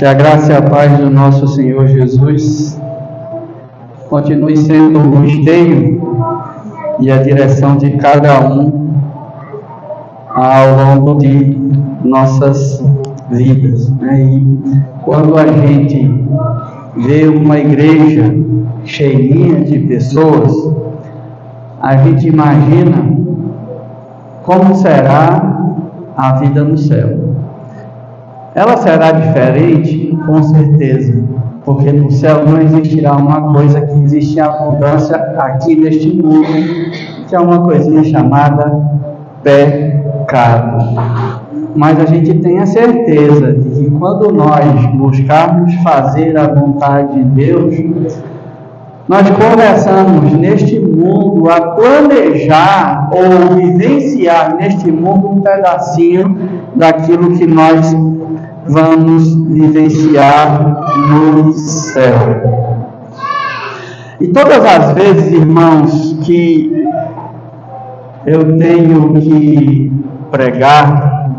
Que a graça e a paz do nosso Senhor Jesus continue sendo o esteio e a direção de cada um ao longo de nossas vidas. E quando a gente vê uma igreja cheinha de pessoas, a gente imagina como será a vida no céu. Ela será diferente, com certeza, porque no céu não existirá uma coisa que existe em abundância aqui neste mundo, que é uma coisinha chamada pecado. Mas a gente tem a certeza de que quando nós buscarmos fazer a vontade de Deus, nós começamos neste mundo a planejar ou vivenciar neste mundo um pedacinho daquilo que nós vamos vivenciar no céu. E todas as vezes, irmãos, que eu tenho que pregar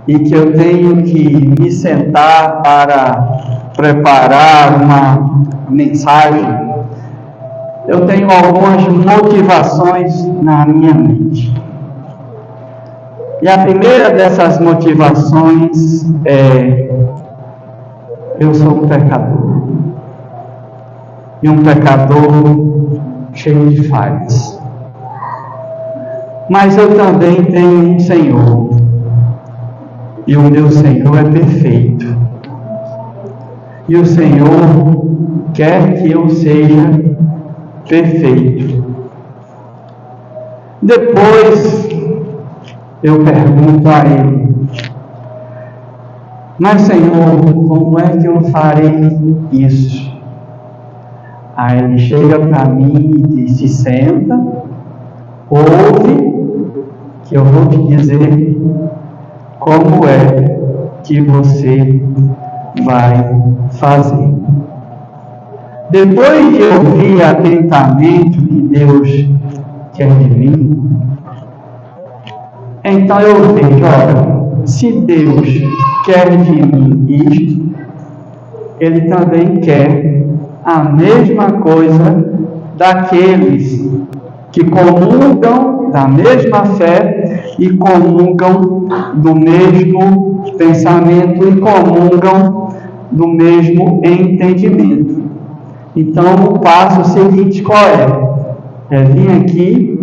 e que eu tenho que me sentar para preparar uma mensagem, eu tenho algumas motivações na minha mente. E a primeira dessas motivações é: eu sou um pecador. E um pecador cheio de falhas. Mas eu também tenho um Senhor. E o meu Senhor é perfeito. E o Senhor quer que eu seja perfeito. Depois eu pergunto a Ele: mas Senhor, como é que eu farei isso? Aí Ele chega para mim e diz: se senta, ouve, que eu vou te dizer como é que você vai fazer. Depois de ouvir atentamente o que Deus quer de mim, então eu vejo, olha, se Deus quer de mim isto, Ele também quer a mesma coisa daqueles que comungam da mesma fé e comungam do mesmo pensamento e comungam do mesmo entendimento. Então, o passo seguinte qual é? É vir aqui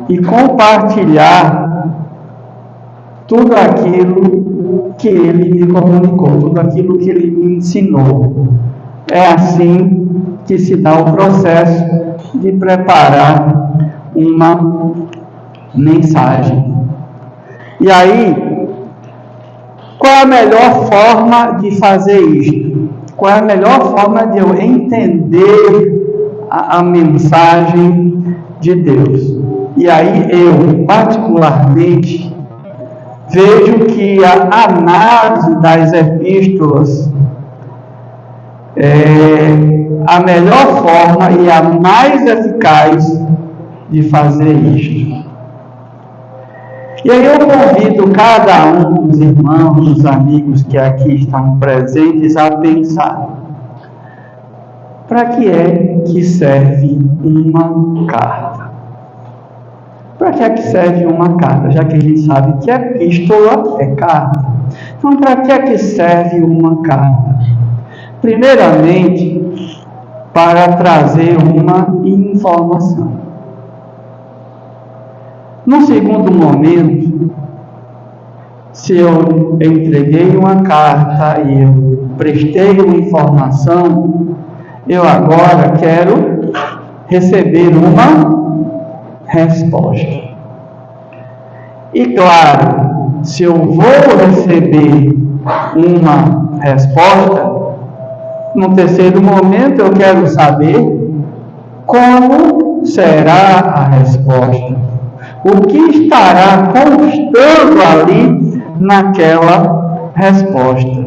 e compartilhar tudo aquilo que Ele me comunicou, tudo aquilo que Ele me ensinou. É assim que se dá o processo de preparar uma mensagem. E aí, qual é a melhor forma de fazer isto? Qual é a melhor forma de eu entender a mensagem de Deus? E aí eu, particularmente, vejo que a análise das epístolas é a melhor forma e a mais eficaz de fazer isto. E aí eu convido cada um dos irmãos, dos amigos que aqui estão presentes a pensar: para que é que serve uma carta? Para que é que serve uma carta? Já que a gente sabe que epístola é carta. Então, para que é que serve uma carta? Primeiramente, para trazer uma informação. No segundo momento, se eu entreguei uma carta e eu prestei uma informação, eu agora quero receber uma resposta. E claro, se eu vou receber uma resposta, no terceiro momento eu quero saber como será a resposta. O que estará constando ali naquela resposta?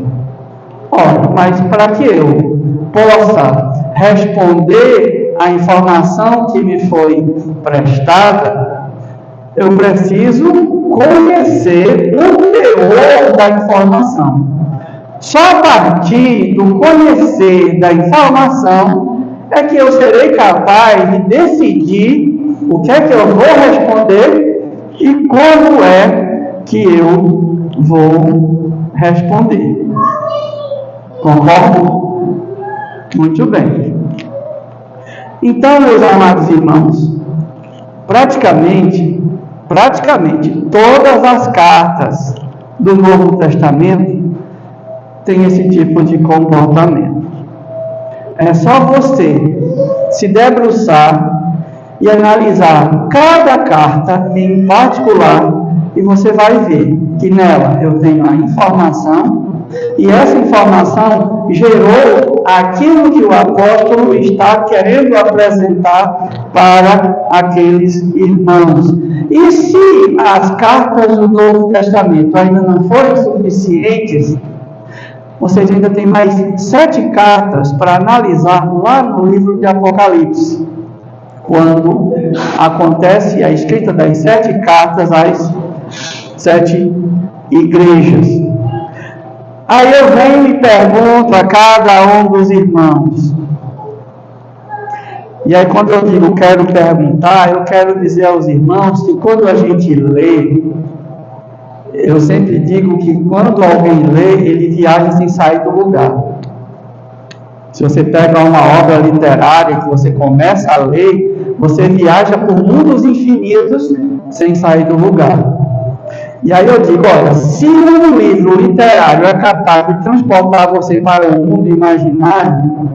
Ora, mas para que eu possa responder a informação que me foi prestada, eu preciso conhecer o teor da informação. Só a partir do conhecer da informação é que eu serei capaz de decidir o que é que eu vou responder e como é que eu vou responder. Concordo? Muito bem. Então, meus amados irmãos, praticamente todas as cartas do Novo Testamento têm esse tipo de comportamento. É só você se debruçar e analisar cada carta em particular e você vai ver que nela eu tenho a informação e essa informação gerou aquilo que o apóstolo está querendo apresentar para aqueles irmãos. E se as cartas do Novo Testamento ainda não forem suficientes, vocês ainda têm mais 7 cartas para analisar lá no livro de Apocalipse, quando acontece a escrita das 7 cartas às 7 igrejas. Aí eu venho e pergunto a cada um dos irmãos. E aí quando eu digo quero perguntar, eu quero dizer aos irmãos que quando a gente lê, eu sempre digo que quando alguém lê, ele viaja sem sair do lugar. Se você pega uma obra literária que você começa a ler, você viaja por mundos infinitos sem sair do lugar. E aí eu digo, olha, se um livro literário é capaz de transportar você para o mundo imaginário,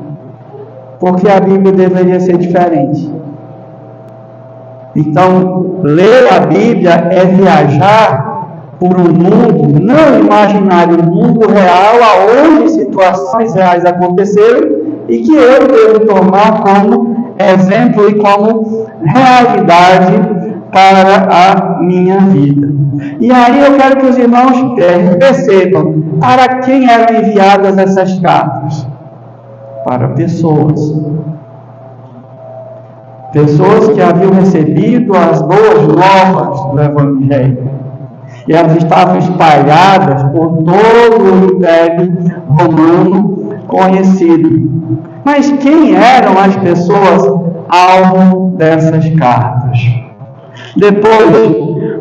porque a Bíblia deveria ser diferente. Então, ler a Bíblia é viajar por um mundo não imaginário, um mundo real, aonde situações reais aconteceram e que eu devo tomar como exemplo e como realidade para a minha vida. E aí eu quero que os irmãos percebam para quem eram enviadas essas cartas. Para pessoas que haviam recebido as boas novas do Evangelho. E elas estavam espalhadas por todo o Império Romano conhecido. Mas quem eram as pessoas alvo dessas cartas? Depois,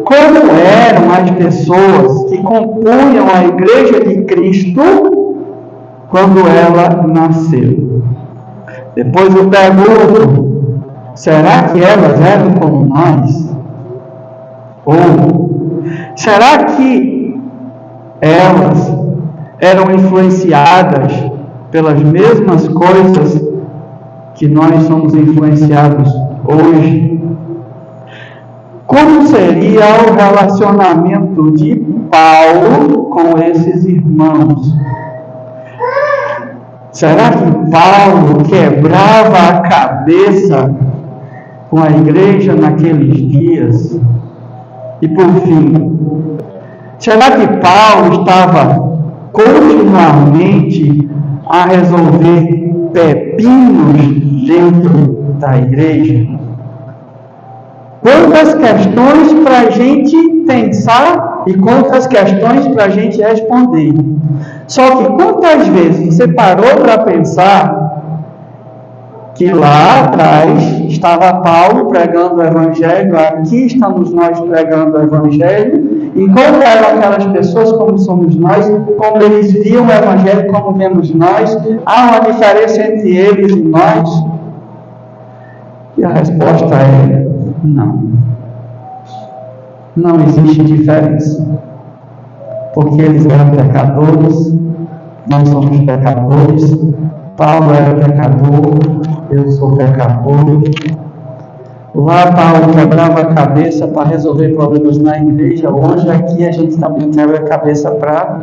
como eram as pessoas que compunham a Igreja de Cristo quando ela nasceu? Depois eu pergunto, será que elas eram como nós? Ou será que elas eram influenciadas pelas mesmas coisas que nós somos influenciados hoje? Como seria o relacionamento de Paulo com esses irmãos? Será que Paulo quebrava a cabeça com a igreja naqueles dias? E por fim, será que Paulo estava continuamente a resolver pepinos dentro da igreja? Quantas questões para a gente pensar e quantas questões para a gente responder. Só que quantas vezes você parou para pensar que lá atrás estava Paulo pregando o Evangelho, aqui estamos nós pregando o Evangelho, e como eram aquelas pessoas como somos nós, como eles viam o Evangelho como vemos nós, há uma diferença entre eles e nós? E a resposta é não. Não existe diferença. Porque eles eram pecadores, nós somos pecadores, Paulo era pecador, eu sou pecador. Lá Paulo quebrava a cabeça para resolver problemas na igreja. Hoje aqui a gente também quebra a cabeça para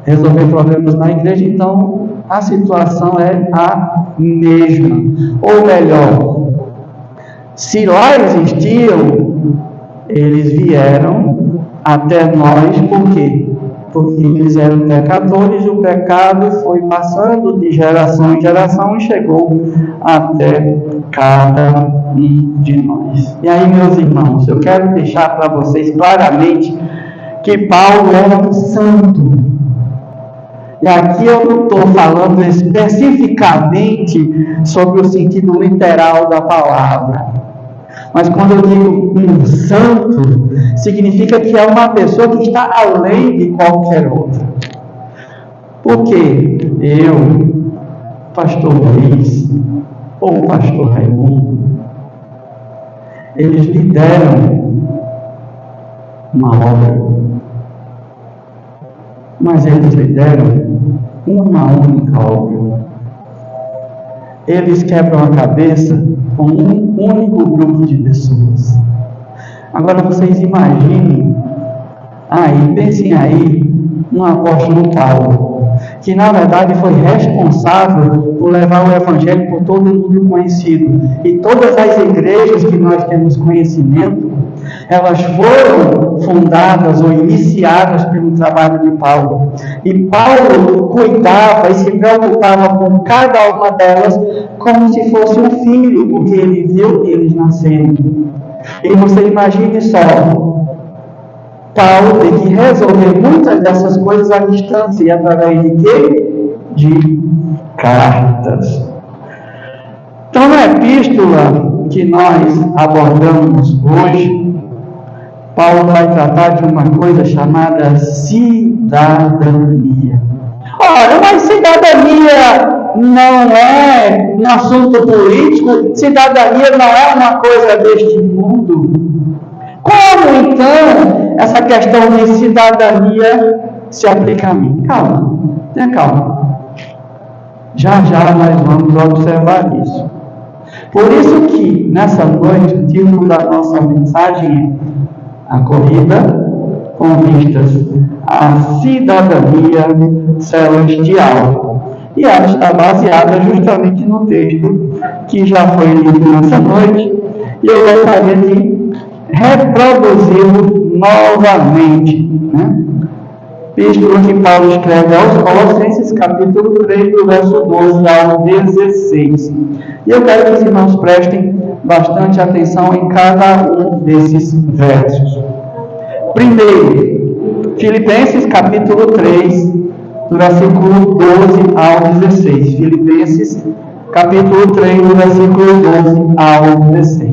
resolver problemas na igreja. Então a situação é a mesma. Ou melhor, se lá existiam, eles vieram até nós. Por quê? Porque eles eram pecadores, o pecado foi passando de geração em geração e chegou até cada um de nós. E aí, meus irmãos, eu quero deixar para vocês claramente que Paulo era um santo. E aqui eu não estou falando especificamente sobre o sentido literal da palavra. Mas quando eu digo um santo, significa que é uma pessoa que está além de qualquer outra. Porque eu, pastor Luiz, ou o pastor Raimundo, eles lideram uma obra. Mas eles lideram uma única obra. Eles quebram a cabeça com um único grupo de pessoas. Agora vocês imaginem, pensem aí no apóstolo Paulo, que na verdade foi responsável por levar o evangelho por todo mundo conhecido. E todas as igrejas que nós temos conhecimento, elas foram fundadas ou iniciadas pelo trabalho de Paulo. E Paulo cuidava e se preocupava com cada uma delas como se fosse um filho, porque ele viu eles nascerem. E você imagine só, Paulo tem que resolver muitas dessas coisas à distância. E através de quê? De cartas. Então, na epístola que nós abordamos hoje, Paulo vai tratar de uma coisa chamada cidadania. Ora, mas cidadania não é um assunto político, cidadania não é uma coisa deste mundo. Como então essa questão de cidadania se aplica a mim? Calma, tenha calma. Já nós vamos observar isso. Por isso que nessa noite o título da nossa mensagem é A Corrida com Vistas à Cidadania Celestial. E ela está baseada justamente no texto que já foi lido nessa noite. E eu gostaria de reproduzi-lo novamente. Epístola que Paulo escreve aos Colossenses, capítulo 3, do verso 12 ao 16. E eu quero que os irmãos prestem bastante atenção em cada um desses versos. Primeiro, Filipenses, capítulo 3, do versículo 12 ao 16. Filipenses, capítulo 3, do versículo 12 ao 16.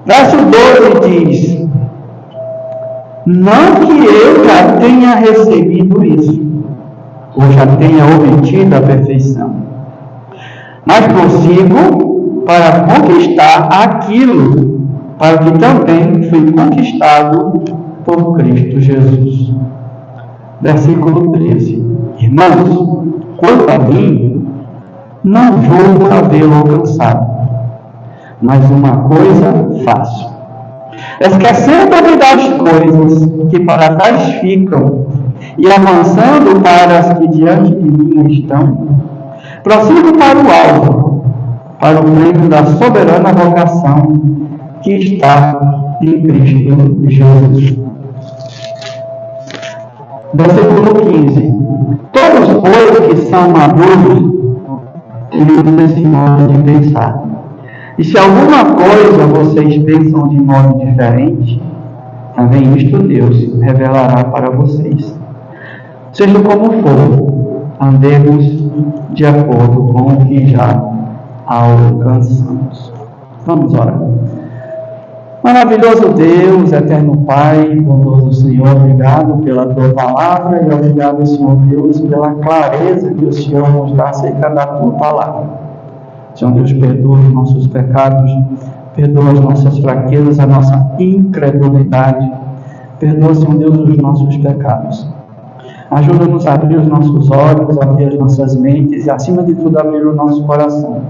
Verso 12 diz: não que eu já tenha recebido isso, ou já tenha obtido a perfeição, mas prossigo para conquistar aquilo para que também fui conquistado por Cristo Jesus. Versículo 13. Irmãos, quanto a mim, não julgo havê-lo alcançado, mas uma coisa faço, esquecendo-me das coisas que para trás ficam e avançando para as que diante de mim estão, prossigo para o alvo, para o prêmio da soberana vocação que está em Cristo Jesus. Versículo 15. Todos, pois, que são maduros, usam esse modo de pensar. E se alguma coisa vocês pensam de modo diferente, também isto Deus revelará para vocês. Seja como for, andemos de acordo com o que já alcançamos. Vamos orar. Maravilhoso Deus, eterno Pai, bondoso Senhor, obrigado pela Tua palavra e obrigado, Senhor Deus, pela clareza que o Senhor nos dá acerca da Tua palavra. Senhor Deus, perdoa os nossos pecados, perdoa as nossas fraquezas, a nossa incredulidade. Perdoa, Senhor Deus, os nossos pecados. Ajuda-nos a abrir os nossos olhos, a abrir as nossas mentes e, acima de tudo, abrir o nosso coração.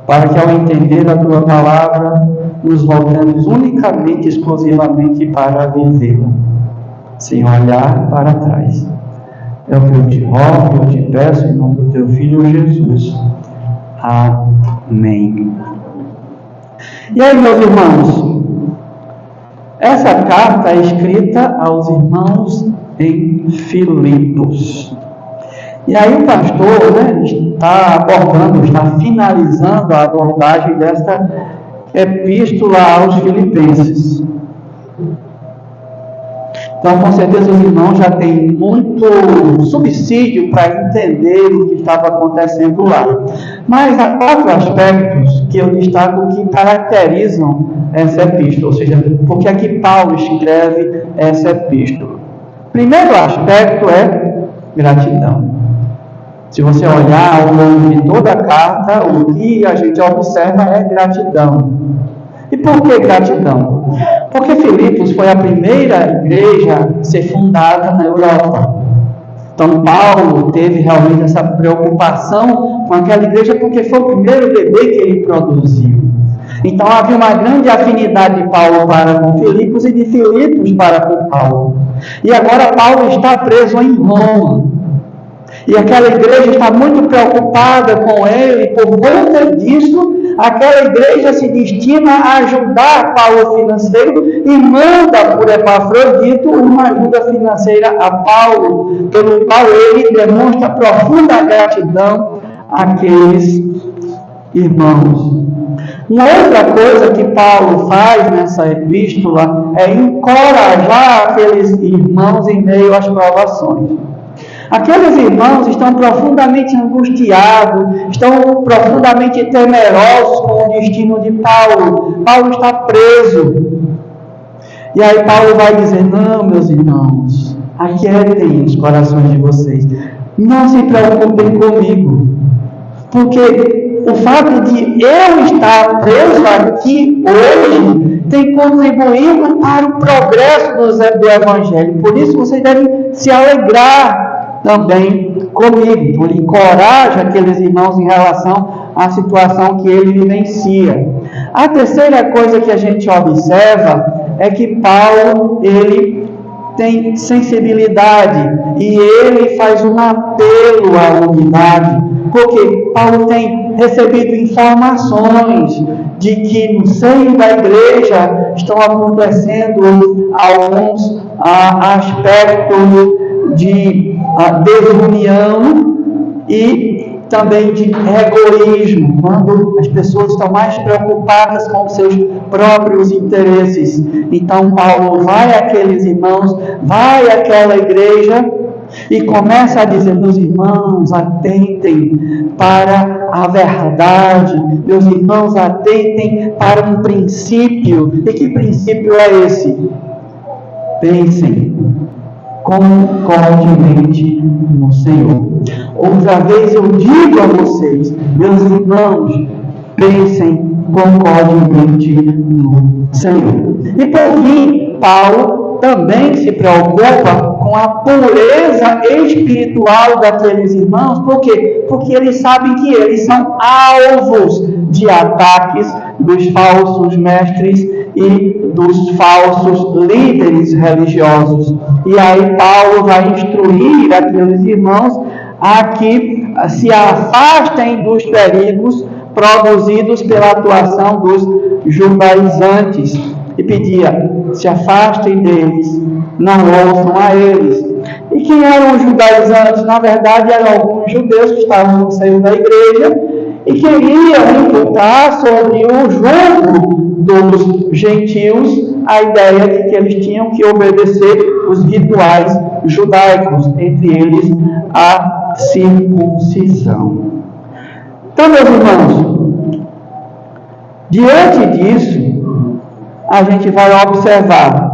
Para que, ao entender a Tua palavra, nos voltemos unicamente, exclusivamente para vivê-la, sem olhar para trás. É o que eu te rogo, eu te peço, em nome do Teu Filho Jesus. Amém. E aí, meus irmãos, essa carta é escrita aos irmãos em Filipos. E aí o pastor está abordando, está finalizando a abordagem desta epístola aos Filipenses. Então, com certeza, os irmãos já têm muito subsídio para entender o que estava acontecendo lá. Mas há 4 aspectos que eu destaco que caracterizam essa epístola, ou seja, porque é que Paulo escreve essa epístola. Primeiro aspecto é gratidão. Se você olhar ao longo de toda a carta, o que a gente observa é gratidão. E por que gratidão? Porque Filipos foi a primeira igreja a ser fundada na Europa. Então Paulo teve realmente essa preocupação com aquela igreja porque foi o primeiro bebê que ele produziu. Então havia uma grande afinidade de Paulo para com Filipos e de Filipos para com Paulo. E agora Paulo está preso em Roma. E aquela igreja está muito preocupada com ele, por conta disso, aquela igreja se destina a ajudar Paulo financeiro e manda por Epafrodito uma ajuda financeira a Paulo, pelo qual ele demonstra profunda gratidão àqueles irmãos. Uma outra coisa que Paulo faz nessa epístola é encorajar aqueles irmãos em meio às provações. Aqueles irmãos estão profundamente angustiados, estão profundamente temerosos com o destino de Paulo. Paulo está preso. E aí Paulo vai dizer: não, meus irmãos, aquietem os corações de vocês. Não se preocupem comigo. Porque o fato de eu estar preso aqui hoje tem contribuído para o progresso do Evangelho. Por isso vocês devem se alegrar também comigo, por encorajar aqueles irmãos em relação à situação que ele vivencia. A terceira coisa que a gente observa é que Paulo, ele tem sensibilidade e ele faz um apelo à unidade, porque Paulo tem recebido informações de que no seio da igreja estão acontecendo alguns aspectos de desunião e também de egoísmo, quando as pessoas estão mais preocupadas com os seus próprios interesses. Então Paulo vai àqueles irmãos, vai àquela igreja e começa a dizer: meus irmãos, atentem para a verdade, meus irmãos, atentem para um princípio. E que princípio é esse? Pensem concordemente no Senhor. Outra vez eu digo a vocês, meus irmãos, pensem concordemente no Senhor. E por fim, Paulo também se preocupa com a pureza espiritual daqueles irmãos. Por quê? Porque eles sabem que eles são alvos de ataques dos falsos mestres e dos falsos líderes religiosos. E aí Paulo vai instruir aqueles irmãos a que se afastem dos perigos produzidos pela atuação dos judaizantes. E pedia: se afastem deles, não ouçam a eles. E quem eram os judaizantes? Na verdade, eram alguns judeus que estavam no seio da igreja e queriam imputar sobre o jugo dos gentios a ideia de que eles tinham que obedecer os rituais judaicos, entre eles a circuncisão. Então, meus irmãos, diante disso, a gente vai observar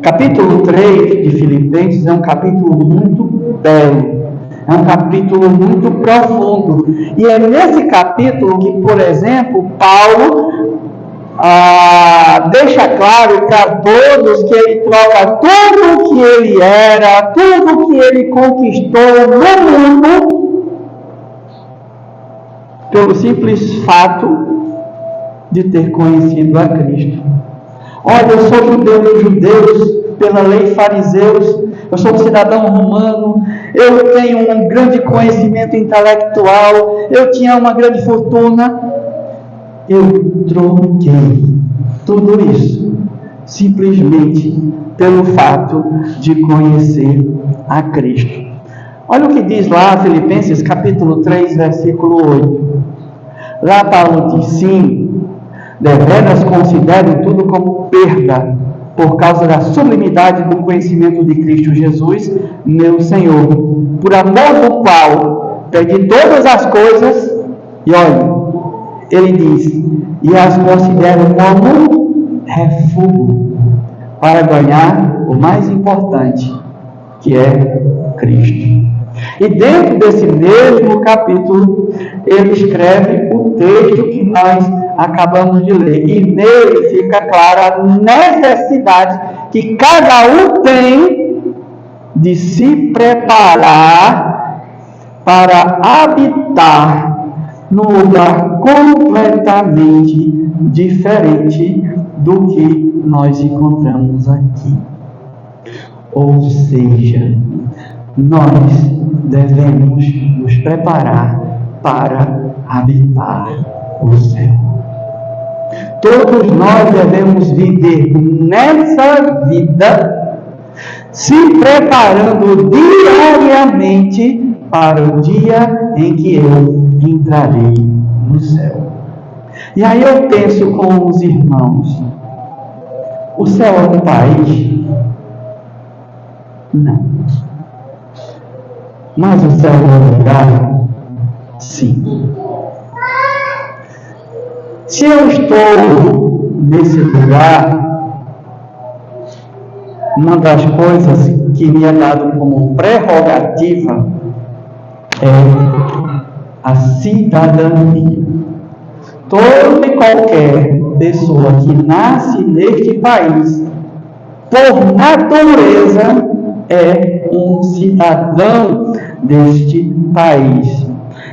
capítulo 3 de Filipenses. É um capítulo muito belo, é um capítulo muito profundo, e é nesse capítulo que, por exemplo, Paulo deixa claro para todos que ele troca tudo o que ele era, tudo o que ele conquistou no mundo, pelo simples fato de ter conhecido a Cristo. Olha, eu sou judeu dos judeus, pela lei fariseus, eu sou um cidadão romano, eu tenho um grande conhecimento intelectual, eu tinha uma grande fortuna. Eu troquei tudo isso simplesmente pelo fato de conhecer a Cristo. Olha o que diz lá Filipenses capítulo 3, versículo 8. Lá Paulo diz: sim, deveras considero tudo como perda por causa da sublimidade do conhecimento de Cristo Jesus, meu Senhor, por amor do qual perdi todas as coisas, e olha, ele diz, e as considero como refúgio para ganhar o mais importante, que é Cristo. E dentro desse mesmo capítulo, ele escreve o texto que nós acabamos de ler. E nele fica clara a necessidade que cada um tem de se preparar para habitar num lugar completamente diferente do que nós encontramos aqui. Ou seja, nós devemos nos preparar para habitar o céu. Todos nós devemos viver nessa vida, se preparando diariamente para o dia em que eu entrarei no céu. E aí eu penso com os irmãos, o céu é um país? Não. Mas o céu é um lugar? Sim. Se eu estou nesse lugar, uma das coisas que me é dado como prerrogativa é a cidadania. Toda e qualquer pessoa que nasce neste país, por natureza, é um cidadão deste país.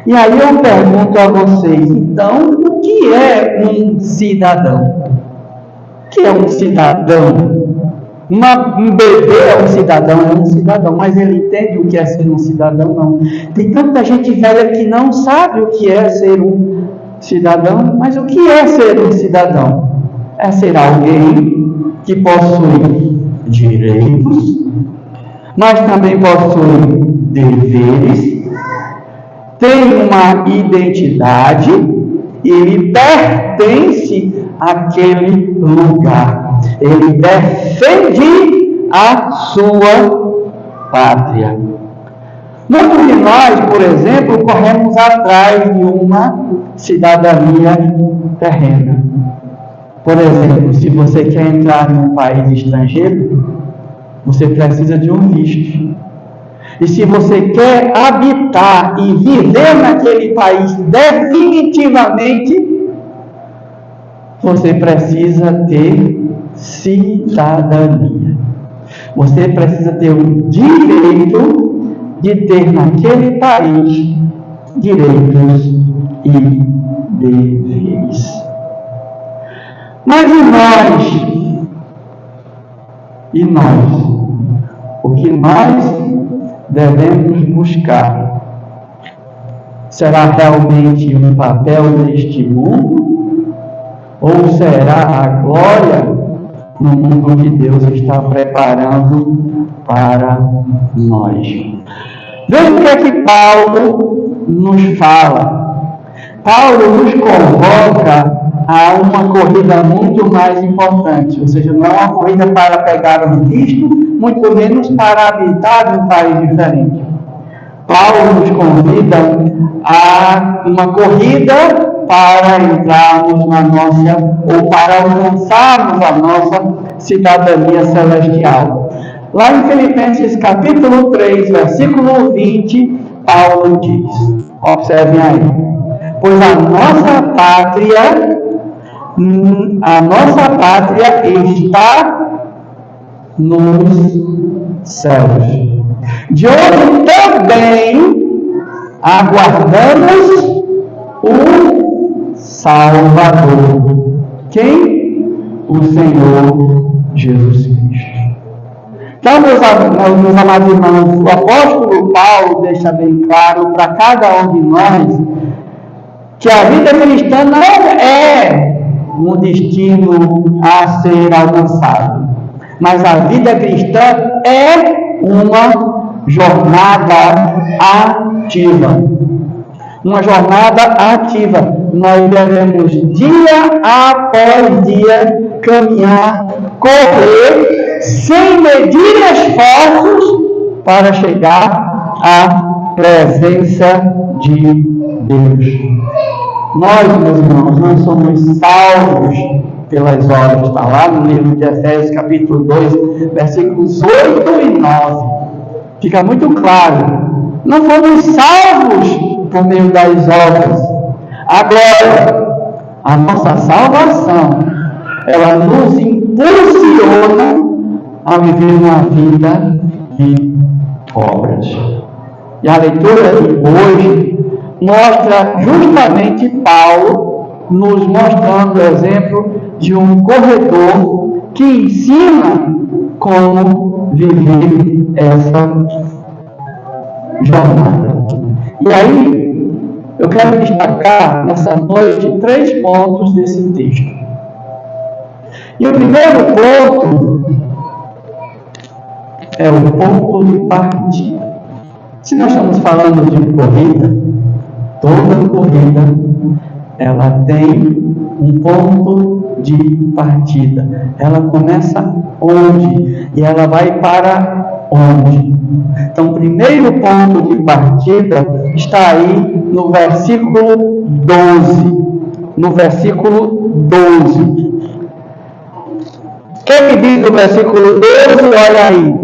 E aí eu pergunto a vocês, então, o que é um cidadão? O que é um cidadão? Um bebê é um cidadão, mas ele entende o que é ser um cidadão? Não. Tem tanta gente velha que não sabe o que é ser um cidadão, mas o que é ser um cidadão? É ser alguém que possui direitos, mas também possui deveres, tem uma identidade e ele pertence àquele lugar. Ele defende a sua pátria. Muitos de nós, por exemplo, corremos atrás de uma cidadania terrena. Por exemplo, se você quer entrar em um país estrangeiro, você precisa de um visto. E se você quer habitar e viver naquele país definitivamente, você precisa ter cidadania. Você precisa ter o direito de ter naquele país direitos e deveres. Mas e nós? O que nós devemos buscar? Será realmente um papel neste mundo? Ou será a glória no mundo que Deus está preparando para nós? Veja o que é que Paulo nos fala. Paulo nos convoca a uma corrida muito mais importante, ou seja, não é uma corrida para pegar um visto, muito menos para habitar em um país diferente. Paulo nos convida a uma corrida para entrarmos na nossa, ou para alcançarmos a nossa cidadania celestial. Lá em Filipenses capítulo 3, versículo 20, Paulo diz, observem aí, pois a nossa pátria está nos céus, de onde também aguardamos o Salvador. Quem? O Senhor Jesus Cristo. Então, meus amados irmãos, o apóstolo Paulo deixa bem claro para cada um de nós que a vida cristã não é um destino a ser alcançado, mas a vida cristã é uma jornada ativa. Uma jornada ativa. Nós devemos dia após dia caminhar correr sem medir esforços para chegar à presença de Deus. Nós, meus irmãos, não somos salvos pelas obras. Está lá no livro de Efésios, capítulo 2, versículos 8 e 9. Fica muito claro. Não fomos salvos por meio das obras. Agora, a nossa salvação, ela nos impulsiona a viver uma vida de obras. E a leitura de hoje mostra justamente Paulo nos mostrando o exemplo de um corredor que ensina como viver essa jornada. E aí, eu quero destacar nessa noite 3 pontos desse texto. E o primeiro ponto é o ponto de partida. Se nós estamos falando de corrida, toda corrida ela tem um ponto de partida. Ela começa onde? E ela vai para onde? Então, o primeiro ponto de partida está aí no versículo 12. No versículo 12. O que diz o versículo 12? Olha aí.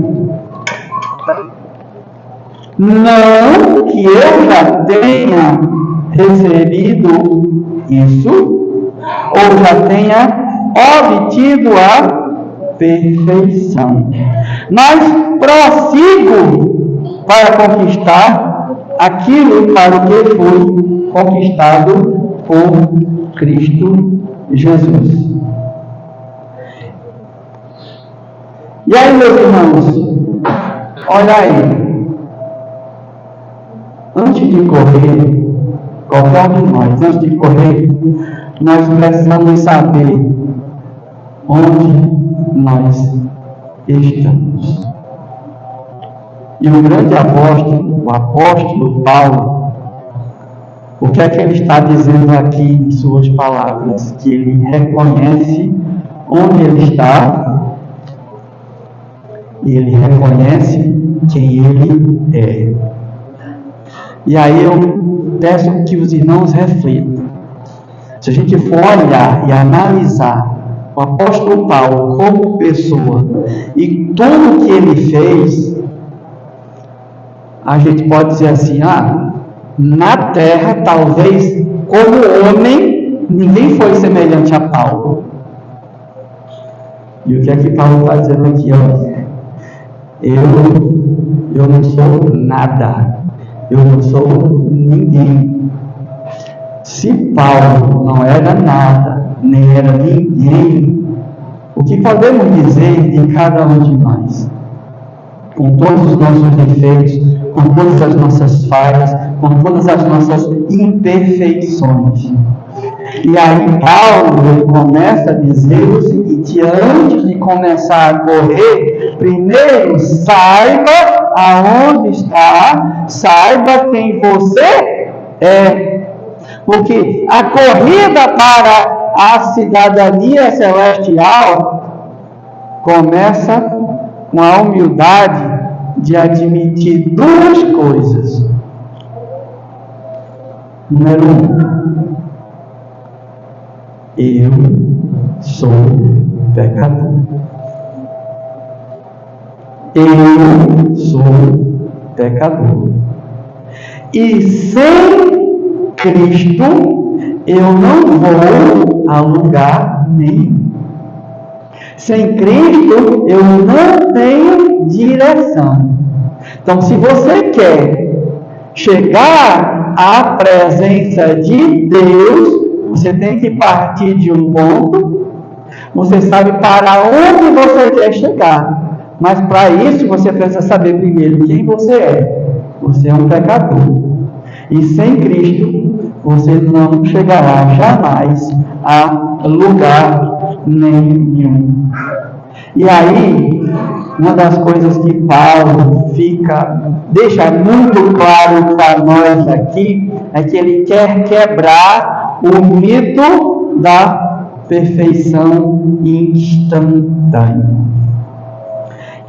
Não que eu já tenha recebido isso, ou já tenha obtido a perfeição, mas prossigo para conquistar aquilo para o que foi conquistado por Cristo Jesus. E aí, meus irmãos, olha aí. Antes de correr, qualquer um de nós, antes de correr, nós precisamos saber onde nós estamos. E o grande apóstolo, o apóstolo Paulo, o que é que ele está dizendo aqui em suas palavras? Que ele reconhece onde ele está e ele reconhece quem ele é. E aí eu peço que os irmãos reflitam. Se a gente for olhar e analisar o apóstolo Paulo como pessoa e tudo que ele fez, a gente pode dizer assim, na terra, talvez, como homem, ninguém foi semelhante a Paulo. E o que é que Paulo está dizendo aqui? Eu não sou nada. Eu não sou ninguém. Se Paulo não era nada, nem era ninguém, o que podemos dizer de cada um de nós? Com todos os nossos defeitos, com todas as nossas falhas, com todas as nossas imperfeições. E aí Paulo ele começa a dizer o seguinte: antes de começar a correr, primeiro saiba aonde está, saiba quem você é. Porque a corrida para a cidadania celestial começa com a humildade de admitir 2 coisas. Número 1, eu sou pecador. Eu sou pecador. E sem Cristo eu não vou a lugar nenhum. Sem Cristo eu não tenho direção. Então, se você quer chegar à presença de Deus, você tem que partir de um ponto. Você sabe para onde você quer chegar. Mas para isso você precisa saber primeiro quem você é. Você é um pecador. E sem Cristo você não chegará jamais a lugar nenhum. E aí, uma das coisas que Paulo deixa muito claro para nós aqui, é que ele quer quebrar o mito da perfeição instantânea.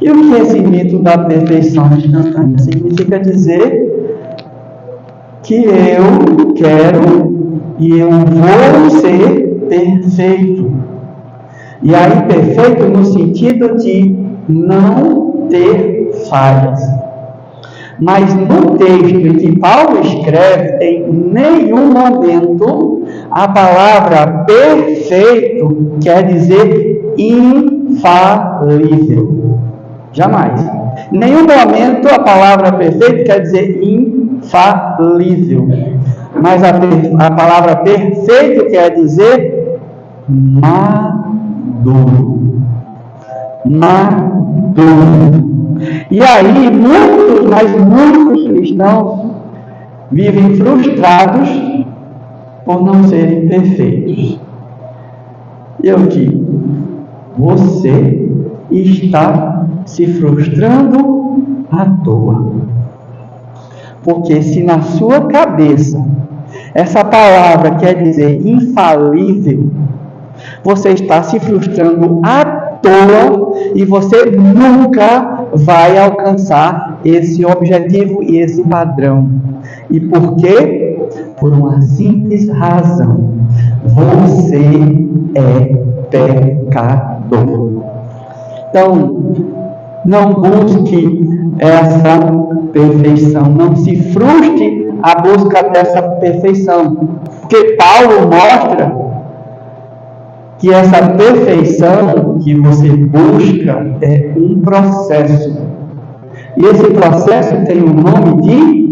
E o que é esse mito da perfeição instantânea? Significa dizer que eu quero e eu vou ser perfeito. E aí, perfeito no sentido de não ter falhas. Mas no texto em que Paulo escreve, em nenhum momento a palavra perfeito quer dizer infalível. Jamais. Em nenhum momento a palavra perfeito quer dizer infalível. Mas a palavra perfeito quer dizer maduro. Maduro. E aí, muitos cristãos vivem frustrados por não serem perfeitos. Eu digo, você está se frustrando à toa. Porque se na sua cabeça essa palavra quer dizer infalível, você está se frustrando à toa e você nunca vai alcançar esse objetivo e esse padrão. E por quê? Por uma simples razão. Você é pecador. Então, não busque essa perfeição. Não se frustre à busca dessa perfeição. Porque Paulo mostra que essa perfeição que você busca é um processo. E esse processo tem o nome de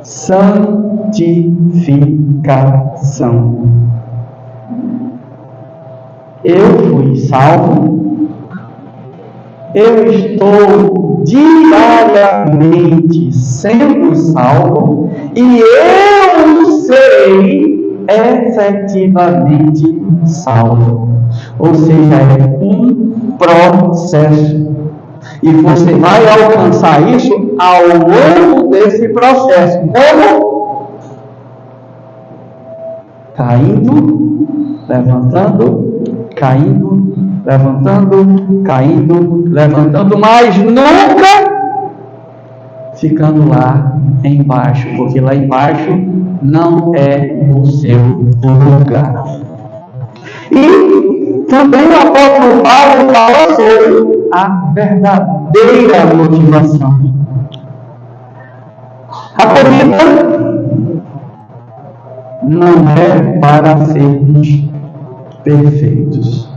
santificação. Eu fui salvo. Eu estou diariamente sendo salvo. E eu serei efetivamente salvo. Ou seja, é um processo. E você vai alcançar isso ao longo desse processo. Como? Caindo, levantando, caindo, levantando, caindo, levantando, mas nunca ficando lá embaixo, porque lá embaixo não é o seu lugar. E também o apóstolo Paulo fala sobre a verdadeira motivação. A corrida não é para sermos perfeitos.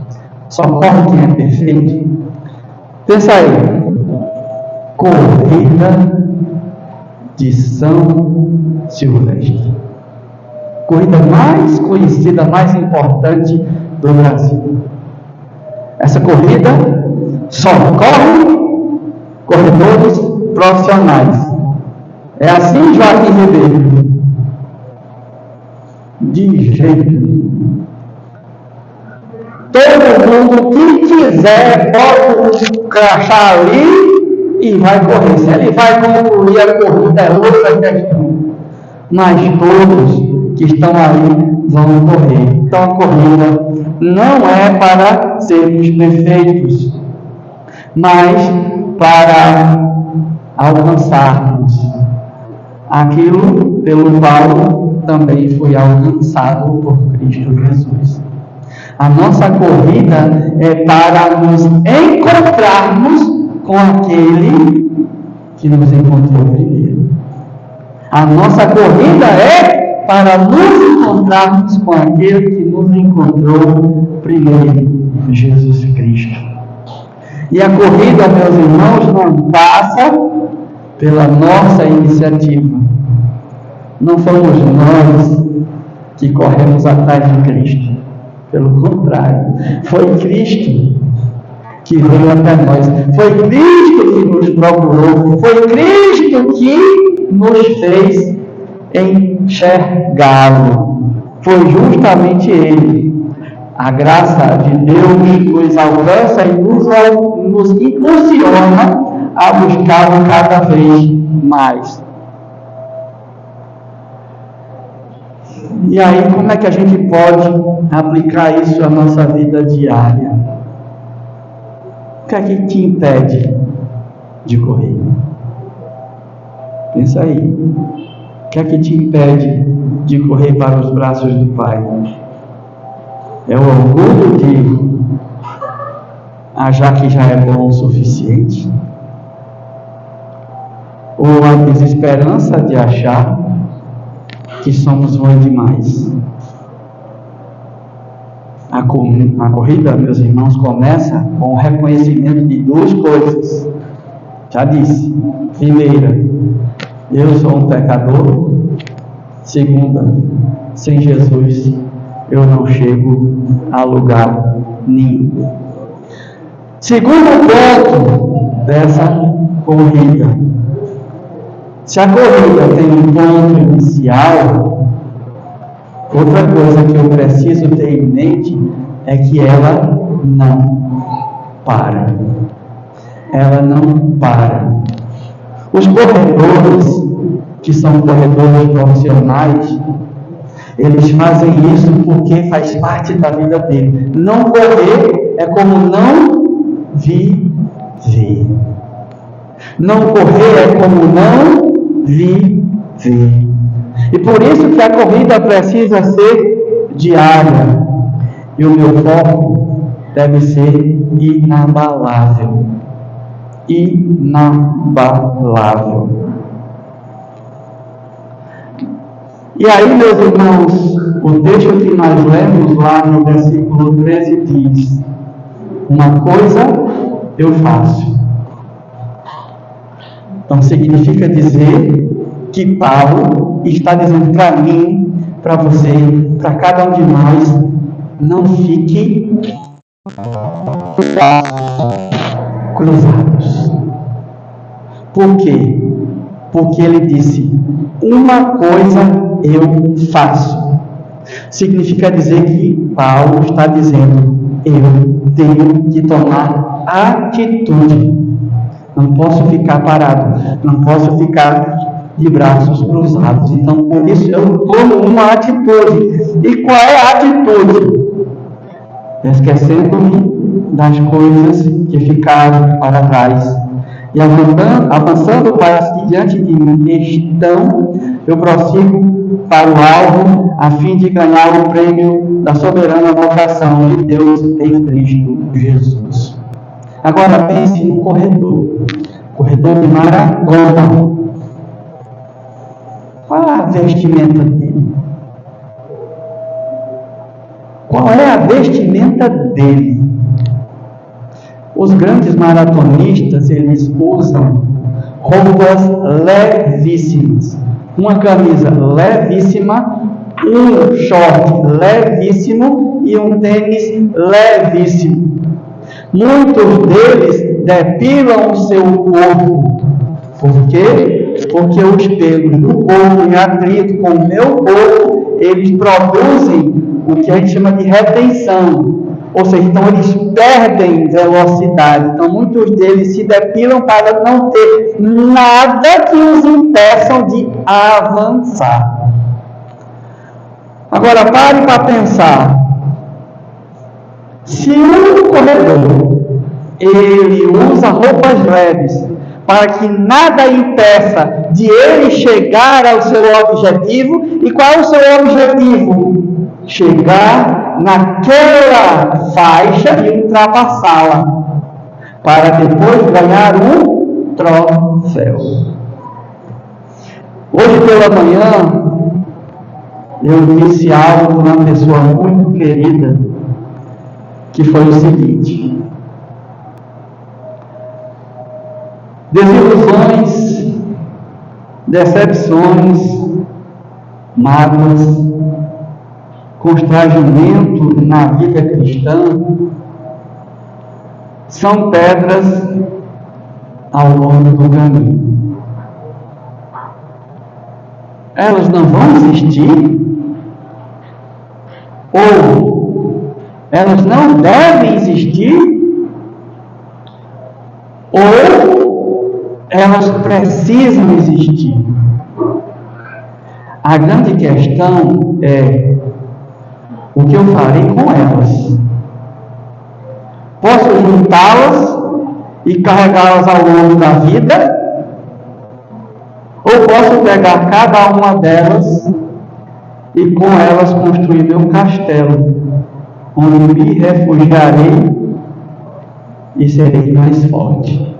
Só corre quem é perfeito. Pensa aí. Corrida de São Silvestre. Corrida mais conhecida, mais importante do Brasil. Essa corrida só corre corredores profissionais. É assim, Joaquim Ribeiro? De jeito nenhum. Todo mundo que quiser pode crachar ali e vai correr. Se ele vai concluir a corrida é outra questão. Mas todos que estão aí vão correr. Então a corrida não é para sermos perfeitos, mas para alcançarmos aquilo pelo qual também foi alcançado por Cristo Jesus. A nossa corrida é para nos encontrarmos com aquele que nos encontrou primeiro. A nossa corrida é para nos encontrarmos com aquele que nos encontrou primeiro, Jesus Cristo. E a corrida, meus irmãos, não passa pela nossa iniciativa. Não fomos nós que corremos atrás de Cristo. Pelo contrário, foi Cristo que veio até nós. Foi Cristo que nos procurou. Foi Cristo que nos fez enxergá-lo. Foi justamente Ele. A graça de Deus nos alcança e nos impulsiona a buscá-lo cada vez mais. E aí, como é que a gente pode aplicar isso à nossa vida diária? O que é que te impede de correr? Pensa aí. O que é que te impede de correr para os braços do Pai? É o orgulho de achar que já é bom o suficiente? Ou a desesperança de achar que somos bons demais? A corrida, meus irmãos, começa com o reconhecimento de duas coisas. Já disse. Primeira, eu sou um pecador. Segunda, sem Jesus eu não chego a lugar nenhum. Segundo ponto dessa corrida. Se a corrida tem um ponto inicial, outra coisa que eu preciso ter em mente é que ela não para. Ela não para. Os corredores, que são corredores profissionais, eles fazem isso porque faz parte da vida dele. Não correr é como não viver. Não correr é como não viver. E por isso que a corrida precisa ser diária. E o meu foco deve ser inabalável. Inabalável. E aí, meus irmãos, o texto que nós lemos lá no versículo 13 diz: uma coisa eu faço. Então significa dizer que Paulo está dizendo para mim, para você, para cada um de nós: não fique cruzados. Por quê? Porque ele disse: uma coisa eu faço. Significa dizer que Paulo está dizendo: eu tenho que tomar atitude. Não posso ficar parado, não posso ficar de braços cruzados. Então, por isso eu tomo uma atitude. E qual é a atitude? Esquecendo-me das coisas que ficaram para trás e avançando para diante de mim. Então, eu prossigo para o alvo, a fim de ganhar o prêmio da soberana vocação de Deus em Cristo Jesus. Agora pense no corredor de maratona. Qual é a vestimenta dele? Qual é a vestimenta dele? Os grandes maratonistas, eles usam roupas levíssimas. Uma camisa levíssima, um short levíssimo e um tênis levíssimo. Muitos deles depilam o seu corpo. Por quê? Porque os pelos do corpo, em atrito com o meu corpo, eles produzem o que a gente chama de retenção. Ou seja, então eles perdem velocidade. Então muitos deles se depilam para não ter nada que os impeçam de avançar. Agora pare para pensar. Se um corredor ele usa roupas leves para que nada impeça de ele chegar ao seu objetivo, e qual é o seu objetivo? Chegar naquela faixa e ultrapassá-la, para depois ganhar um troféu. Hoje pela manhã, eu disse algo para uma pessoa muito querida, que foi o seguinte: desilusões, decepções, mágoas, constrangimento na vida cristã são pedras ao longo do caminho. Elas não vão existir, ou elas não devem existir, ou elas precisam existir. A grande questão é o que eu farei com elas. Posso juntá-las e carregá-las ao longo da vida? Ou posso pegar cada uma delas e com elas construir meu castelo, onde me refugiarei e serei mais forte?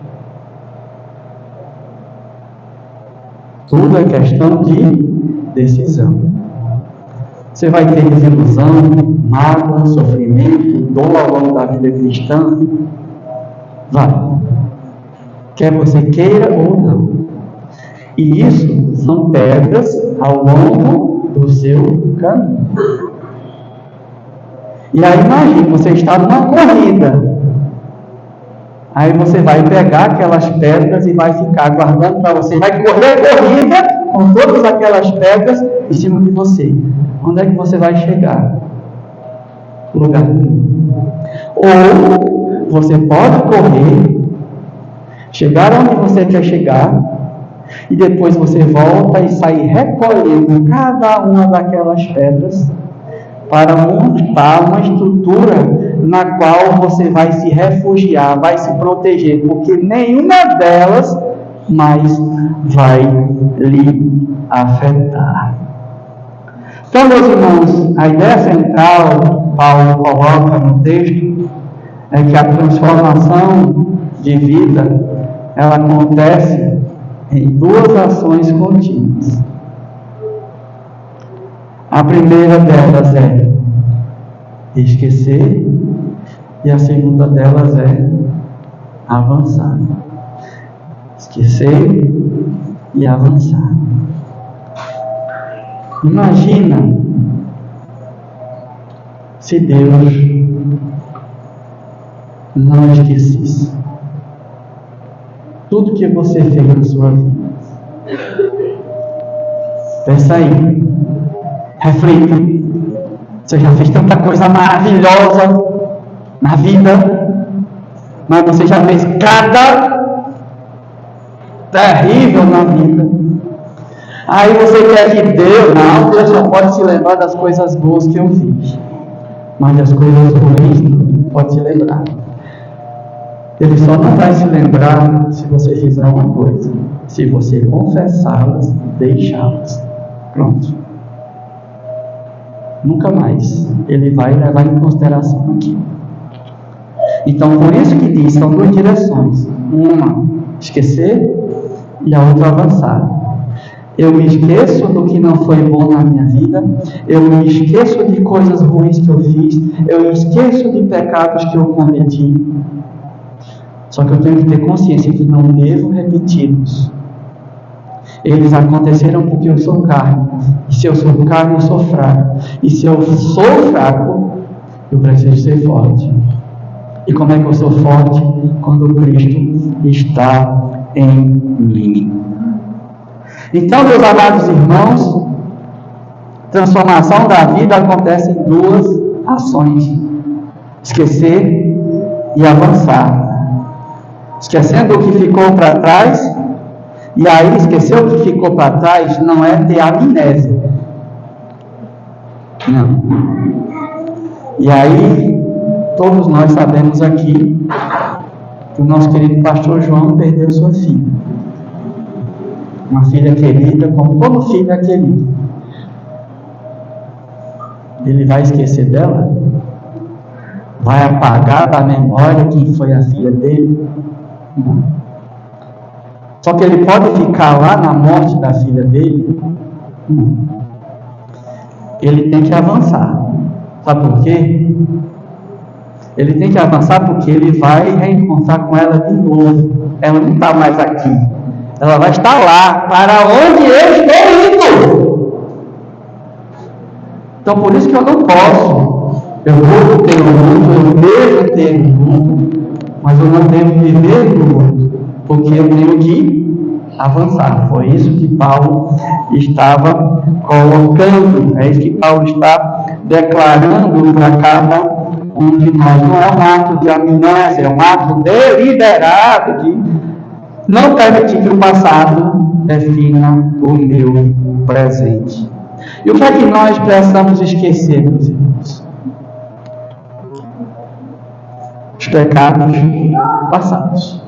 Tudo é questão de decisão. Você vai ter desilusão, mágoa, sofrimento, dor ao longo da vida cristã? Vai. Quer você queira ou não. E isso são pedras ao longo do seu caminho. E aí imagine, você está numa corrida. Aí você vai pegar aquelas pedras e vai ficar guardando para você. Vai correr a corrida com todas aquelas pedras em cima de você. Onde é que você vai chegar? Lugar nenhum. Ou você pode correr, chegar onde você quer chegar, e depois você volta e sai recolhendo cada uma daquelas pedras para montar uma estrutura na qual você vai se refugiar, vai se proteger, porque nenhuma delas mais vai lhe afetar. Então, meus irmãos, a ideia central que Paulo coloca no texto é que a transformação de vida, ela acontece em duas ações contínuas. A primeira delas é esquecer e a segunda delas é avançar. Esquecer e avançar. Imagina se Deus não esquecesse tudo que você fez na sua vida. Pensa aí, reflita. Você já fez tanta coisa maravilhosa na vida, mas você já fez cada terrível na vida. Aí você quer que Deus só pode se lembrar das coisas boas que eu fiz, mas das coisas ruins não pode se lembrar. Ele só não vai se lembrar se você fizer uma coisa, se você confessá-las e deixá-las. Pronto. Nunca mais ele vai levar em consideração aquilo. Então, por isso que diz, são duas direções. Uma, esquecer, e a outra, avançar. Eu me esqueço do que não foi bom na minha vida, eu me esqueço de coisas ruins que eu fiz, eu me esqueço de pecados que eu cometi. Só que eu tenho que ter consciência que não devo repeti-los. Eles aconteceram porque eu sou carne. E se eu sou carne, eu sou fraco. E se eu sou fraco, eu preciso ser forte. E como é que eu sou forte? Quando Cristo está em mim. Então, meus amados irmãos, transformação da vida acontece em duas ações: esquecer e avançar. Esquecendo o que ficou para trás. E aí, esquecer o que ficou para trás não é ter amnésia. Não. E aí, todos nós sabemos aqui que o nosso querido pastor João perdeu sua filha. Uma filha querida, como todo filho é querido. Ele vai esquecer dela? Vai apagar da memória quem foi a filha dele? Não. Só que ele pode ficar lá na morte da filha dele? Não. Ele tem que avançar. Sabe por quê? Ele tem que avançar porque ele vai reencontrar com ela de novo. Ela não está mais aqui. Ela vai estar lá, para onde eu estou indo. Então, por isso que eu não posso. Eu vou ter o mundo, eu devo ter o mundo, mas eu não devo viver no mundo, porque eu tenho que avançar. Foi isso que Paulo estava colocando. É isso que Paulo está declarando para cada um de nós. Não é um ato de amnésia, é um ato deliberado de não permitir que o passado defina o meu presente. E o que é que nós precisamos esquecer, meus irmãos? Os pecados passados.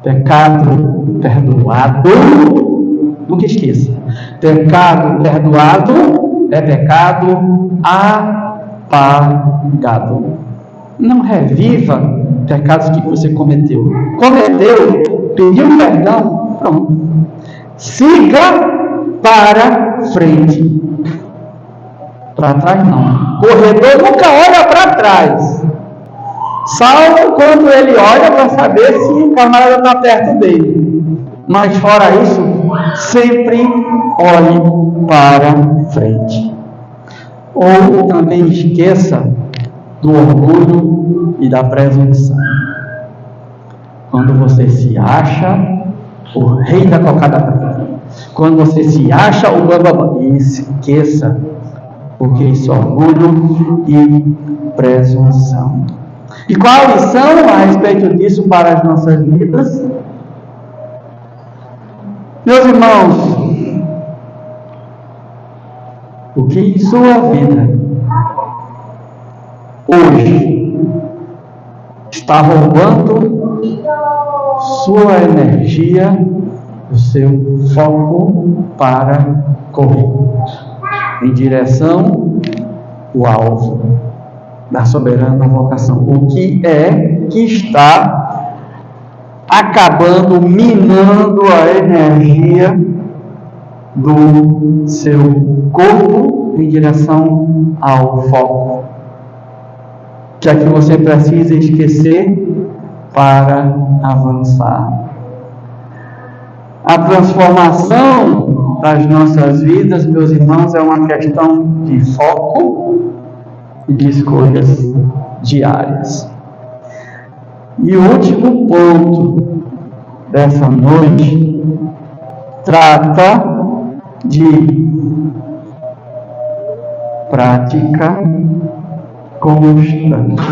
Pecado perdoado, nunca esqueça. Pecado perdoado é pecado apagado. Não reviva pecados que você cometeu. Cometeu, pediu perdão, pronto. Siga para frente. Para trás não. Corredor nunca olha para trás. Salvo quando ele olha para saber se o camarada está perto dele. Mas fora isso, sempre olhe para frente. Ou também esqueça do orgulho e da presunção. Quando você se acha o rei da cocada preta, quando você se acha o bambambam, esqueça, porque isso é orgulho e presunção. E qual a lição a respeito disso para as nossas vidas? Meus irmãos, o que em sua vida hoje está roubando sua energia, o seu foco para correr em direção ao alvo da soberana vocação? O que é que está acabando, minando a energia do seu corpo em direção ao foco? O que é que você precisa esquecer para avançar? A transformação das nossas vidas, meus irmãos, é uma questão de foco e de escolhas diárias. E o último ponto dessa noite trata de prática constante.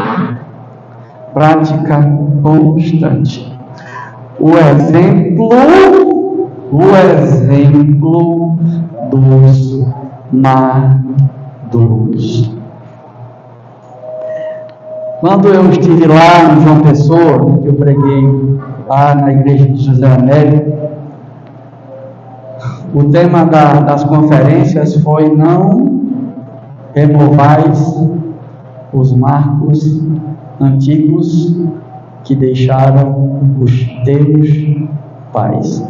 Prática constante. O exemplo dos maduros. Quando eu estive lá em João Pessoa, que eu preguei lá na igreja de José Américo, o tema das conferências foi: não removais os marcos antigos que deixaram os teus pais.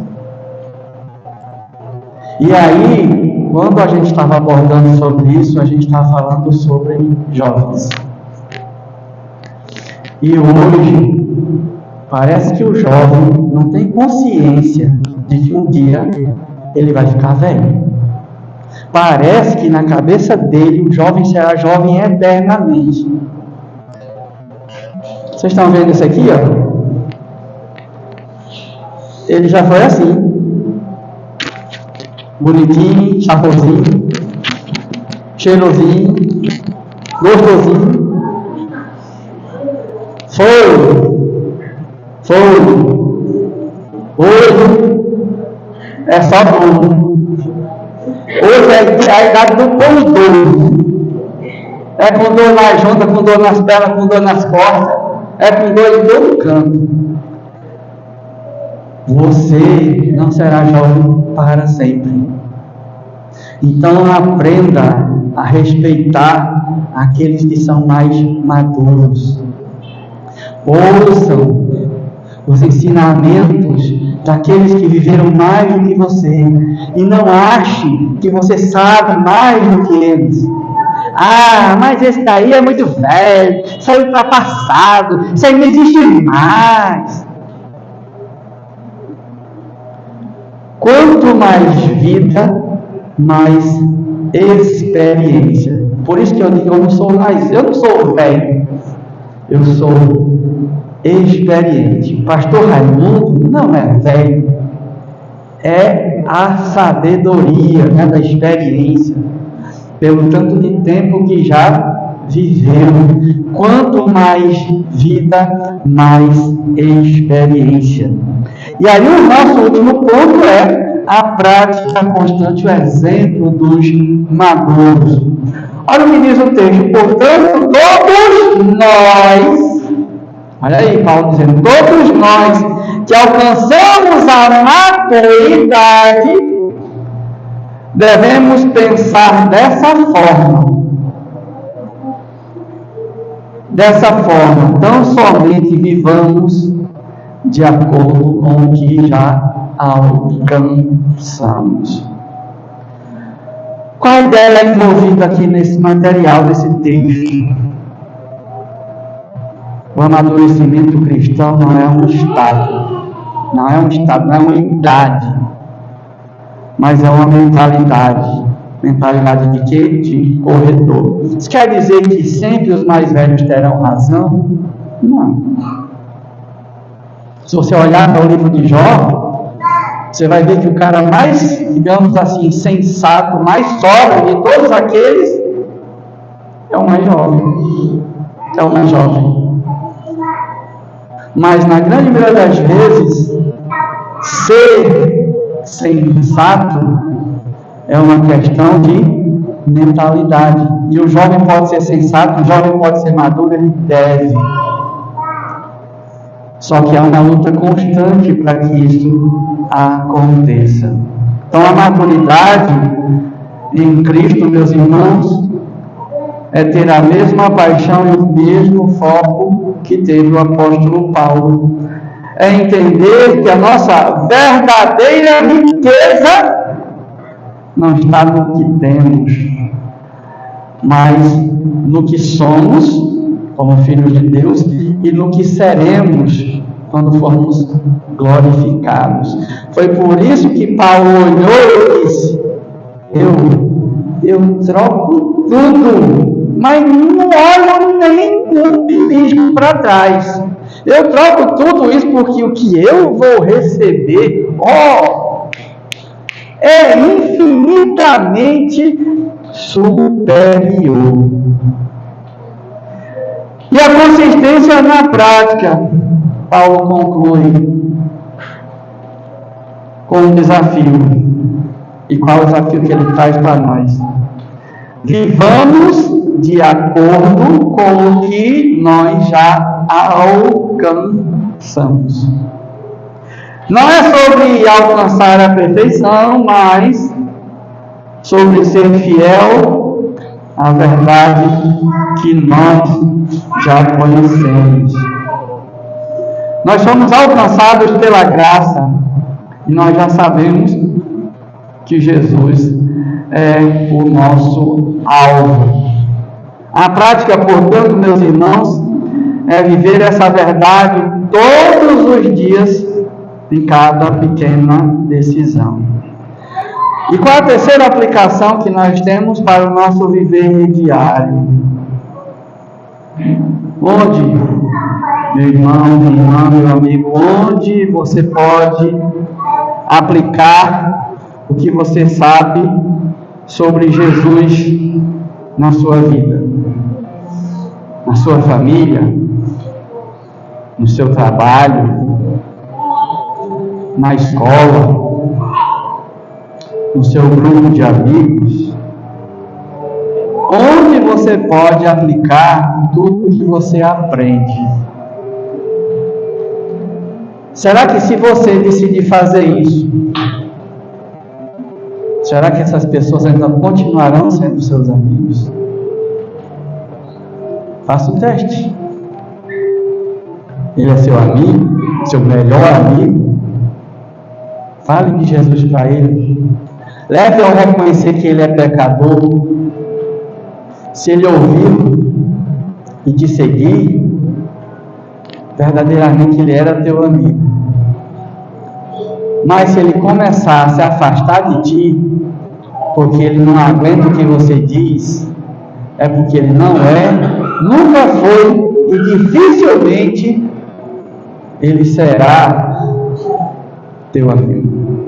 E aí, quando a gente estava abordando sobre isso, a gente estava falando sobre jovens. E hoje, parece que o jovem não tem consciência de que um dia ele vai ficar velho. Parece que na cabeça dele o jovem será jovem eternamente. Vocês estão vendo isso aqui, ó? Ele já foi assim. Bonitinho, chapozinho, cheirosinho, gostosinho. Hoje é só dor. Hoje é a idade do pão duro. É com dor na junta, com dor nas pernas, com dor nas costas. É com dor em todo canto. Você não será jovem para sempre. Então aprenda a respeitar aqueles que são mais maduros. Ouçam os ensinamentos daqueles que viveram mais do que você. E não ache que você sabe mais do que eles. Ah, mas esse daí é muito velho, isso aí é ultrapassado, isso aí não existe mais. Quanto mais vida, mais experiência. Por isso que eu digo, eu não sou velho, eu sou experiente. Pastor Raimundo não é velho, é a sabedoria, né, da experiência, pelo tanto de tempo que já viveu. Quanto mais vida, mais experiência. E aí o nosso último ponto é a prática constante, o exemplo dos maduros. Olha o que diz o texto: portanto, todos nós, olha aí Paulo dizendo, todos nós que alcançamos a maturidade, devemos pensar dessa forma. Dessa forma, tão somente vivamos de acordo com o que já alcançamos. Qual a ideia envolvida aqui nesse material, desse texto? O amadurecimento cristão não é um estado, não é uma idade, mas é uma mentalidade. Mentalidade de quê? De corredor. Isso quer dizer que sempre os mais velhos terão razão? Não. Se você olhar no livro de Jó, você vai ver que o cara mais, digamos assim, sensato, mais sóbrio de todos aqueles é o mais jovem. É o mais jovem. Mas na grande maioria das vezes, ser sensato é uma questão de mentalidade. E o jovem pode ser sensato, o jovem pode ser maduro, ele deve. Só que há uma luta constante para que isso aconteça. Então a maturidade em Cristo, meus irmãos, é ter a mesma paixão e o mesmo foco que teve o apóstolo Paulo. É entender que a nossa verdadeira riqueza não está no que temos, mas no que somos como filhos de Deus e no que seremos quando formos glorificados. Foi por isso que Paulo olhou e disse: eu troco tudo, mas não olho nem um pisco para trás. Eu troco tudo isso porque o que eu vou receber, é infinitamente superior. E a consistência na prática, Paulo conclui com um desafio. E qual é o desafio que ele traz para nós? Vivamos de acordo com o que nós já alcançamos. Não é sobre alcançar a perfeição, mas sobre ser fiel à verdade que nós já conhecemos. Nós somos alcançados pela graça e nós já sabemos que Jesus é o nosso alvo. A prática, portanto, meus irmãos, é viver essa verdade todos os dias em cada pequena decisão. E qual a terceira aplicação que nós temos para o nosso viver diário? Onde, meu irmão, minha irmã, meu amigo, onde você pode aplicar o que você sabe sobre Jesus na sua vida, na sua família, no seu trabalho, na escola, no seu grupo de amigos? Onde você pode aplicar tudo que você aprende? Será que se você decidir fazer isso, será que essas pessoas ainda continuarão sendo seus amigos? Faça o teste. Ele é seu amigo, seu melhor amigo? Fale de Jesus para ele. Leve ao reconhecer que ele é pecador. Se ele ouvir e te seguir, verdadeiramente ele era teu amigo. Mas se ele começar a se afastar de ti, porque ele não aguenta o que você diz, é porque ele não é, nunca foi e dificilmente ele será teu amigo.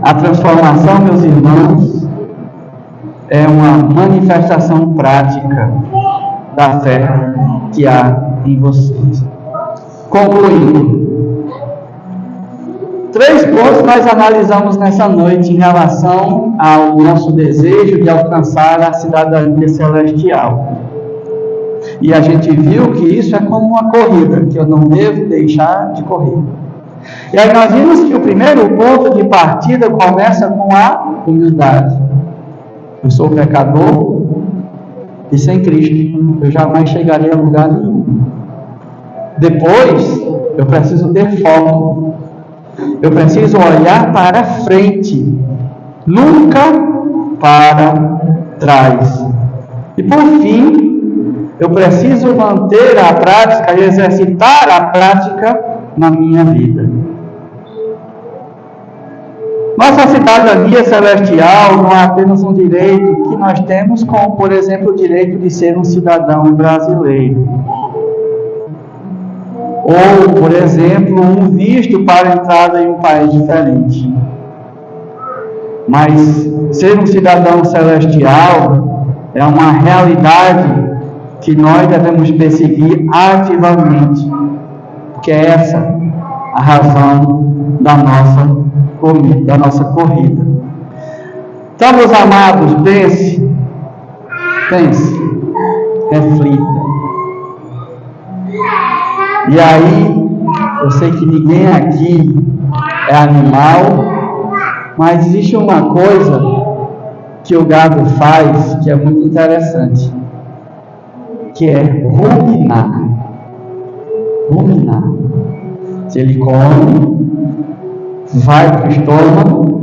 A transformação, meus irmãos, é uma manifestação prática da fé que há em vocês. Concluindo, 3 pontos nós analisamos nessa noite em relação ao nosso desejo de alcançar a cidadania celestial. E a gente viu que isso é como uma corrida, que eu não devo deixar de correr. E aí nós vimos que o primeiro ponto de partida começa com a humildade. Eu sou pecador e sem Cristo eu jamais chegarei a lugar nenhum. Depois, eu preciso ter foco. Eu preciso olhar para frente, nunca para trás. E por fim, eu preciso manter a prática e exercitar a prática na minha vida. Nossa cidadania celestial não é apenas um direito que nós temos, como, por exemplo, o direito de ser um cidadão brasileiro. Ou, por exemplo, um visto para entrada em um país diferente. Mas ser um cidadão celestial é uma realidade que nós devemos perseguir ativamente, porque é essa a razão da nossa corrida. Então, meus amados, pense, reflita. E aí, eu sei que ninguém aqui é animal, mas existe uma coisa que o gado faz que é muito interessante, que é ruminar. Se ele come, vai para o estômago,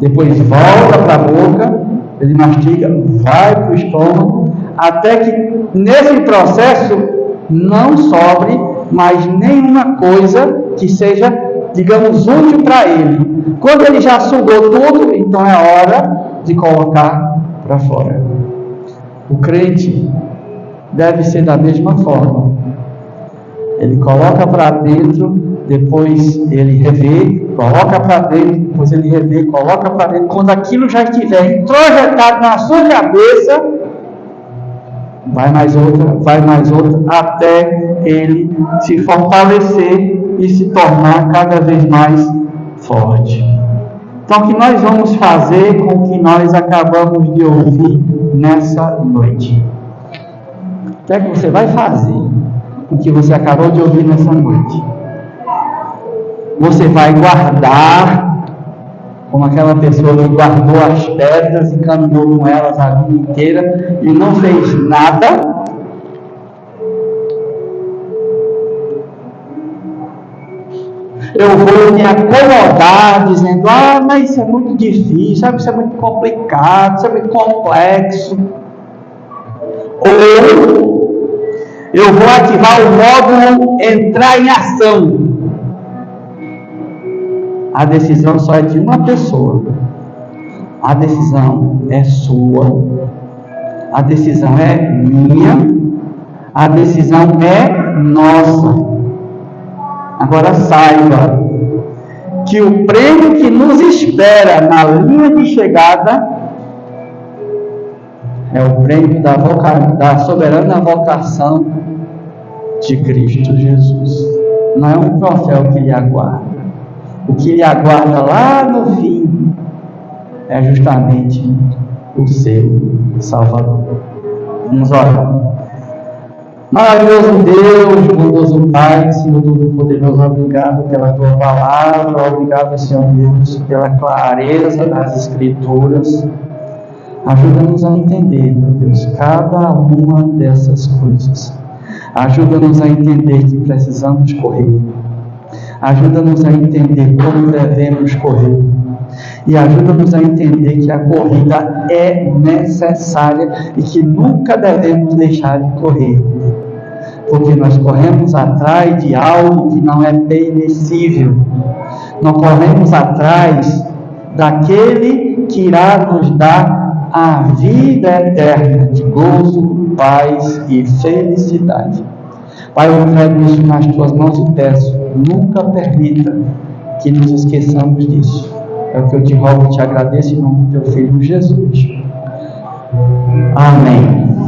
depois volta para a boca, ele mastiga, vai para o estômago, até que nesse processo não sobre mais nenhuma coisa que seja, digamos, útil para ele. Quando ele já sugou tudo, então é hora de colocar para fora. O crente deve ser da mesma forma. Ele coloca para dentro, depois ele revê, coloca para dentro, depois ele revê, coloca para dentro. Quando aquilo já estiver introjetado na sua cabeça, vai mais outra, até ele se fortalecer e se tornar cada vez mais forte. Então, o que nós vamos fazer com o que nós acabamos de ouvir nessa noite? O que é que você vai fazer com o que você acabou de ouvir nessa noite? Você vai guardar como aquela pessoa que guardou as pedras e caminhou com elas a vida inteira e não fez nada? Eu vou me acomodar dizendo, mas isso é muito difícil, sabe, isso é muito complicado, isso é muito complexo. Ou eu vou ativar o módulo entrar em ação. A decisão só é de uma pessoa. A decisão é sua. A decisão é minha. A decisão é nossa. Agora saiba que o prêmio que nos espera na linha de chegada é o prêmio da soberana vocação de Cristo Jesus. Não é um troféu que lhe aguarda. O que lhe aguarda lá no fim é justamente o seu Salvador. Vamos orar. Maravilhoso Deus, bondoso Pai, Senhor Todo-Poderoso, obrigado pela Tua palavra, obrigado, Senhor Deus, pela clareza das Escrituras. Ajuda-nos a entender, meu Deus, cada uma dessas coisas. Ajuda-nos a entender que precisamos correr. Ajuda-nos a entender como devemos correr. E ajuda-nos a entender que a corrida é necessária e que nunca devemos deixar de correr. Porque nós corremos atrás de algo que não é perecível. Nós corremos atrás daquele que irá nos dar a vida eterna de gozo, paz e felicidade. Pai, eu entrego isso nas Tuas mãos e peço, nunca permita que nos esqueçamos disso. É o que eu te rogo e te agradeço em nome do Teu Filho Jesus. Amém.